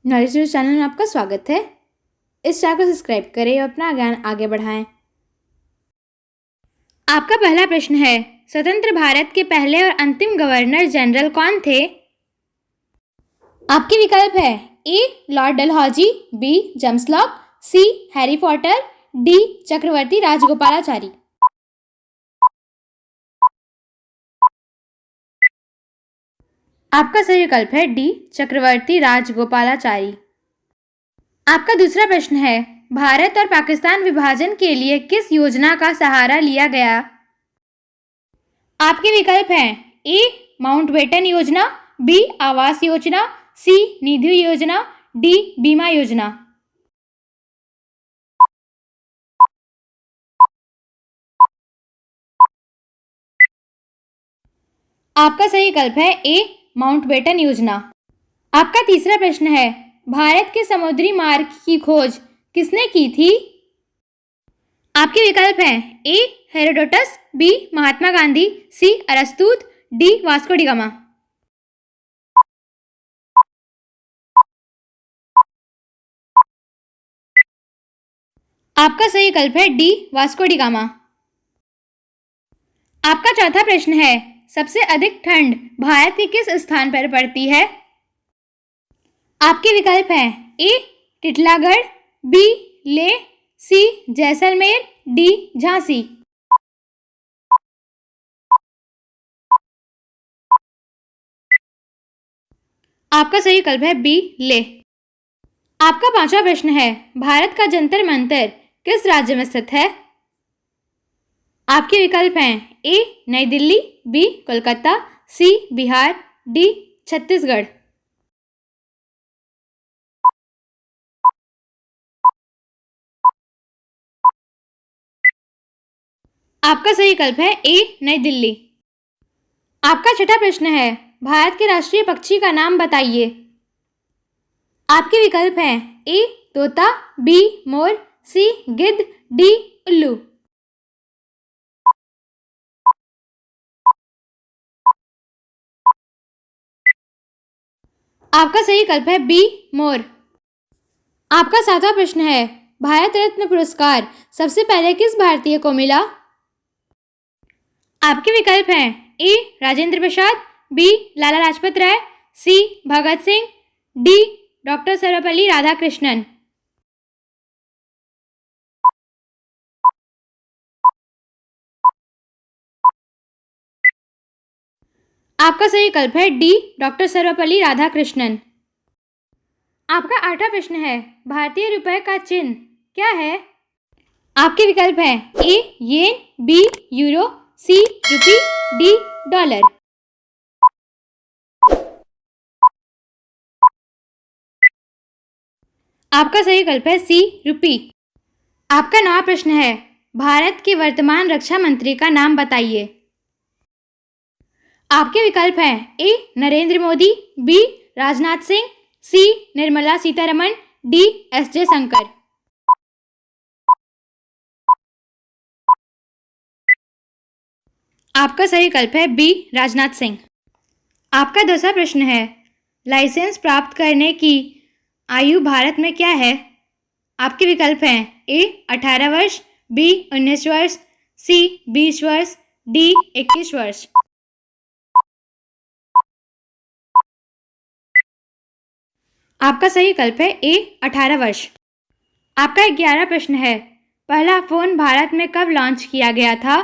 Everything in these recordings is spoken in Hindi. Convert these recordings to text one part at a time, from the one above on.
नॉलेज न्यूज चैनल में आपका स्वागत है। इस चैनल को सब्सक्राइब करें और अपना ज्ञान आगे बढ़ाएं। आपका पहला प्रश्न है, स्वतंत्र भारत के पहले और अंतिम गवर्नर जनरल कौन थे? आपके विकल्प है A Lord Dalhousie, B James Locke, C Harry Potter, D Chakravarti Rajagopalachari. आपका सही विकल्प है डी चक्रवर्ती राजगोपालाचारी। आपका दूसरा प्रश्न है, भारत और पाकिस्तान विभाजन के लिए किस योजना का सहारा लिया गया? आपके विकल्प हैं ए माउंटबेटन योजना, बी आवास योजना, सी निधि योजना, डी बीमा योजना। आपका सही विकल्प है ए माउंटबेटन योजना। आपका तीसरा प्रश्न है, भारत के समुद्री मार्ग की खोज किसने की थी? आपके विकल्प हैं ए हेरोडोटस, बी महात्मा गांधी, सी अरस्तुत, डी वास्को डी गामा। आपका सही विकल्प है डी वास्को डी गामा। आपका चौथा प्रश्न है, सबसे अधिक ठंड भारत के किस स्थान पर पड़ती है? आपके विकल्प हैं ए टिटलागढ़, बी लेह, सी जैसलमेर, डी झांसी। आपका सही विकल्प है बी लेह। आपका पांचवा प्रश्न है, भारत का जंतर मंतर किस राज्य में स्थित है? आपके विकल्प हैं ए नई दिल्ली, बी कोलकाता, सी बिहार, डी छत्तीसगढ़। आपका सही विकल्प है ए नई दिल्ली। आपका छठा प्रश्न है, भारत के राष्ट्रीय पक्षी का नाम बताइए। आपके विकल्प हैं ए तोता, बी मोर, सी गिद्ध, डी उल्लू। आपका सही विकल्प है बी मोर। आपका सातवां प्रश्न है, भारत रत्न पुरस्कार सबसे पहले किस भारतीय को मिला? आपके विकल्प हैं ए राजेंद्र प्रसाद, बी लाला लाजपत राय, सी भगत सिंह, डी डॉक्टर सर्वपल्ली राधाकृष्णन। आपका सही विकल्प है डी डॉक्टर सर्वपल्ली राधाकृष्णन। आपका आठवां प्रश्न है, भारतीय रुपए का चिन्ह क्या है? आपके विकल्प हैं ए येन, बी यूरो, सी रुपी, डी डॉलर। आपका सही विकल्प है सी रुपी। आपका नवा प्रश्न है, भारत के वर्तमान रक्षा मंत्री का नाम बताइए। आपके विकल्प हैं ए नरेंद्र मोदी, बी राजनाथ सिंह, सी निर्मला सीतारमण, डी एस जयशंकर। आपका सही विकल्प है बी राजनाथ सिंह। आपका 10वां प्रश्न है, लाइसेंस प्राप्त करने की आयु भारत में क्या है? आपके विकल्प हैं ए 18 वर्ष, बी 19 वर्ष, सी 20 वर्ष, डी 21 वर्ष। आपका सही विकल्प है ए 18 वर्ष। आपका 11वां प्रश्न है, पहला फोन भारत में कब लॉन्च किया गया था?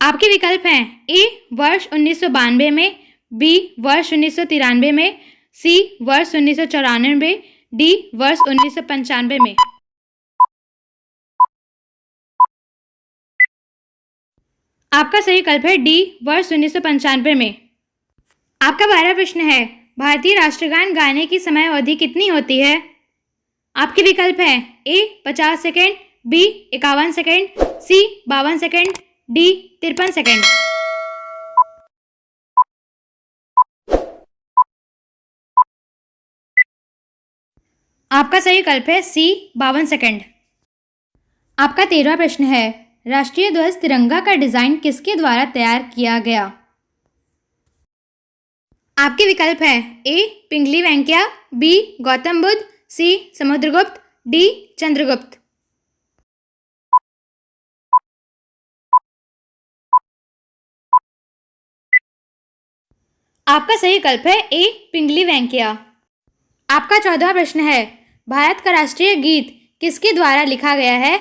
आपके विकल्प हैं ए वर्ष 1992 में, बी वर्ष 1993 में, सी वर्ष 1994, डी वर्ष 1995 में। आपका सही विकल्प है डी वर्ष 1995 में। आपका 12वां प्रश्न है, भारतीय राष्ट्रगान गाने की समय अवधि कितनी होती है? आपके विकल्प हैं ए 50 सेकेंड, बी 51 सेकेंड, सी 52 सेकेंड, डी 53 सेकेंड। आपका सही विकल्प है सी 52 सेकेंड। आपका 13वां प्रश्न है, राष्ट्रीय ध्वज तिरंगा का डिजाइन किसके द्वारा तैयार किया गया? आपके विकल्प हैं ए पिंगली वेंकैया, बी गौतम बुद्ध, सी समुद्रगुप्त, डी चंद्रगुप्त। आपका सही विकल्प है ए पिंगली वेंकैया। आपका 14वां प्रश्न है, भारत का राष्ट्रीय गीत किसके द्वारा लिखा गया है?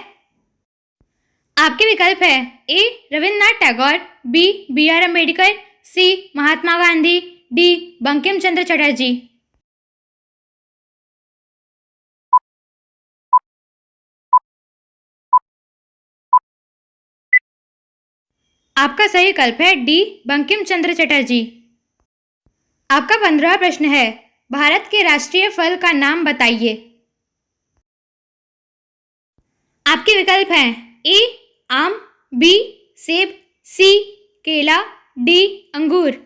आपके विकल्प है A Rabindranath Tagore, B R Ambedkar, C Mahatma Gandhi, D Bankim Chandra Chatterjee. आपका सही विकल्प है डी बंकिम चंद्र चटर्जी। आपका 15वां प्रश्न है, भारत के राष्ट्रीय फल का नाम बताइए। आपके विकल्प हैं ए आम, बी सेब, सी केला, डी अंगूर।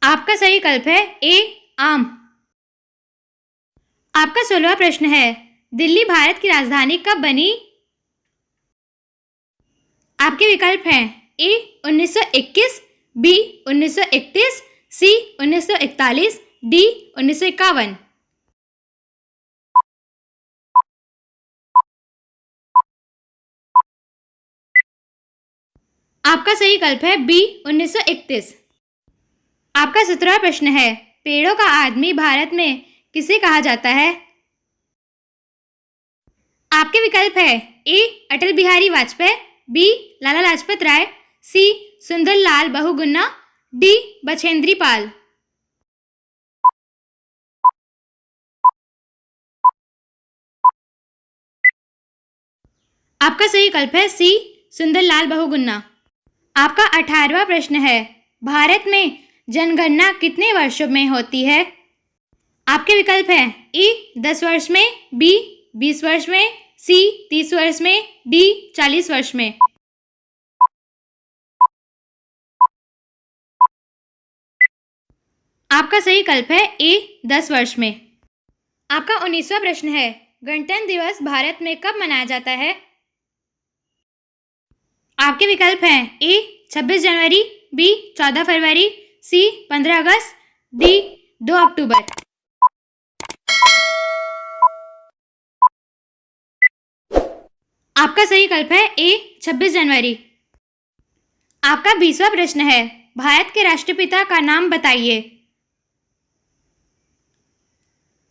आपका सही विकल्प है ए आम। आपका 16वां प्रश्न है, दिल्ली भारत की राजधानी कब बनी? आपके विकल्प हैं ए 1921, बी 1931, सी 1941, डी 1951। आपका सही विकल्प है बी 1931। आपका 17वां प्रश्न है, पेड़ों का आदमी भारत में किसे कहा जाता है? आपके विकल्प है ए अटल बिहारी वाजपेयी, बी लाला लाजपत राय, सी सुंदरलाल बहुगुणा, डी बछेंद्री पाल। आपका सही विकल्प है सी सुंदरलाल बहुगुणा। आपका 18वां प्रश्न है, भारत में जनगणना कितने वर्षों में होती है? आपके विकल्प हैं ए 10 वर्ष में, बी 20 वर्ष में, सी 30 वर्ष में, डी 40 वर्ष में। आपका सही विकल्प है ए 10 वर्ष में। आपका 19वां प्रश्न है, गणतंत्र दिवस भारत में कब मनाया जाता है? आपके विकल्प हैं ए 26 जनवरी, बी 14 फरवरी, सी 15 अगस्त, डी 2 अक्टूबर। आपका सही विकल्प है ए 26 जनवरी। आपका 20वां प्रश्न है, भारत के राष्ट्रपिता का नाम बताइए।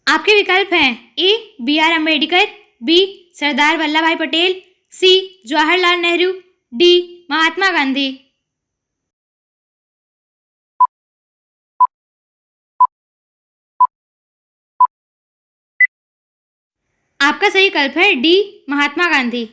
आपके विकल्प हैं A B R Ambedkar, B Sardar Vallabh Bhai Patel, C Jawaharlal Nehru, D Mahatma Gandhi. आपका सही विकल्प है डी महात्मा गांधी।